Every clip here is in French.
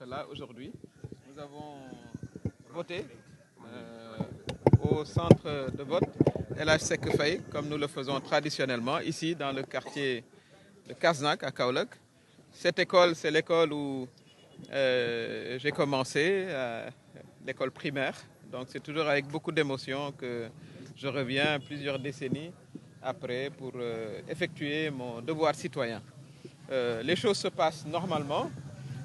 d'être là aujourd'hui. Nous avons voté au centre de vote El Hadj Seck Faye, comme nous le faisons traditionnellement, ici dans le quartier de Kasnack à Kaolack. Cette école, c'est l'école où j'ai commencé, l'école primaire. Donc c'est toujours avec beaucoup d'émotion que je reviens plusieurs décennies après pour effectuer mon devoir citoyen. Les choses se passent normalement,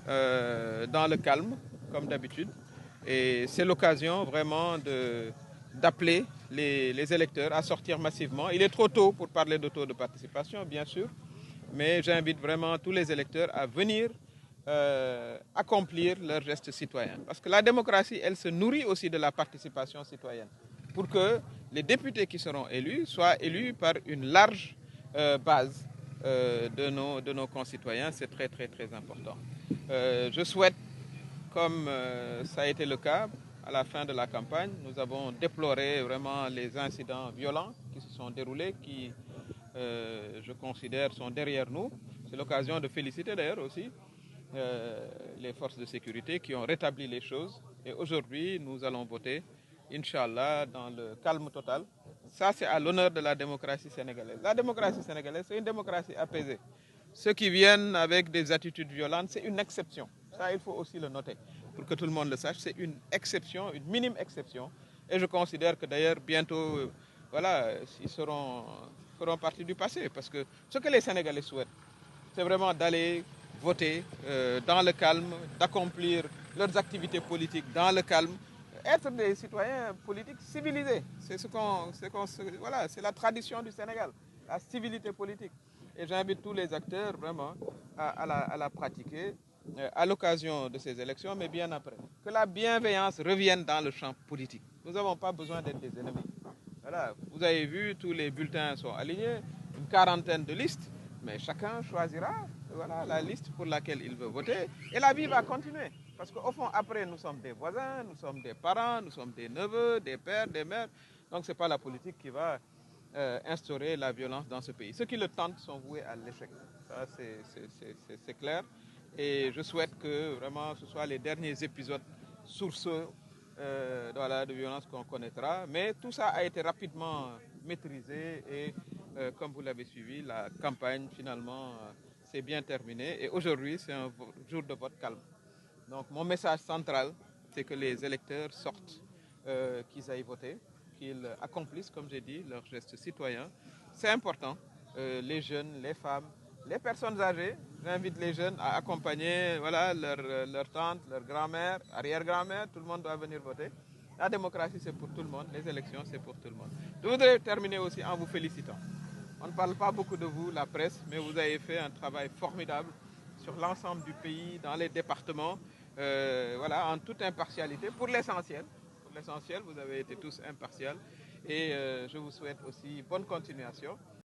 dans le calme, comme d'habitude. Et c'est l'occasion vraiment d'appeler les électeurs à sortir massivement. Il est trop tôt pour parler de taux de participation, bien sûr, mais j'invite vraiment tous les électeurs à venir accomplir leur geste citoyen. Parce que la démocratie, elle se nourrit aussi de la participation citoyenne. Pour que les députés qui seront élus soient élus par une large base de nos concitoyens. C'est très, très, très important. Je souhaite, comme ça a été le cas à la fin de la campagne, nous avons déploré vraiment les incidents violents qui se sont déroulés, qui, je considère, sont derrière nous. C'est l'occasion de féliciter d'ailleurs aussi les forces de sécurité qui ont rétabli les choses. Et aujourd'hui, nous allons voter, Inch'Allah, dans le calme total. Ça, c'est à l'honneur de la démocratie sénégalaise. La démocratie sénégalaise, c'est une démocratie apaisée. Ceux qui viennent avec des attitudes violentes, c'est une exception. Ça, il faut aussi le noter, pour que tout le monde le sache. C'est une exception, une minime exception. Et je considère que d'ailleurs, bientôt, voilà, ils feront partie du passé. Parce que ce que les Sénégalais souhaitent, c'est vraiment d'aller voter dans le calme, d'accomplir leurs activités politiques dans le calme, être des citoyens politiques civilisés. Voilà, c'est la tradition du Sénégal, la civilité politique. Et j'invite tous les acteurs vraiment à la pratiquer à l'occasion de ces élections, mais bien après. Que la bienveillance revienne dans le champ politique. Nous n'avons pas besoin d'être des ennemis. Voilà, vous avez vu, tous les bulletins sont alignés, une quarantaine de listes, mais chacun choisira voilà, la liste pour laquelle il veut voter. Et la vie va continuer. Parce qu'au fond, après, nous sommes des voisins, nous sommes des parents, nous sommes des neveux, des pères, des mères. Donc, ce n'est pas la politique qui va instaurer la violence dans ce pays. Ceux qui le tentent sont voués à l'échec. Ça, c'est clair. Et je souhaite que vraiment ce soit les derniers épisodes sourceux voilà, de violence qu'on connaîtra. Mais tout ça a été rapidement maîtrisé et comme vous l'avez suivi, la campagne finalement s'est bien terminée. Et aujourd'hui, c'est un jour de vote calme. Donc mon message central, c'est que les électeurs sortent, qu'ils aillent voter, qu'ils accomplissent, comme j'ai dit, leurs gestes citoyens. C'est important. Les jeunes, les femmes, les personnes âgées, j'invite les jeunes à accompagner voilà, leur tante, leur grand-mère, arrière-grand-mère, tout le monde doit venir voter. La démocratie, c'est pour tout le monde, les élections, c'est pour tout le monde. Je voudrais terminer aussi en vous félicitant. On ne parle pas beaucoup de vous, la presse, mais vous avez fait un travail formidable sur l'ensemble du pays, dans les départements, voilà, en toute impartialité, pour l'essentiel. Pour l'essentiel, vous avez été tous impartials. Et je vous souhaite aussi bonne continuation.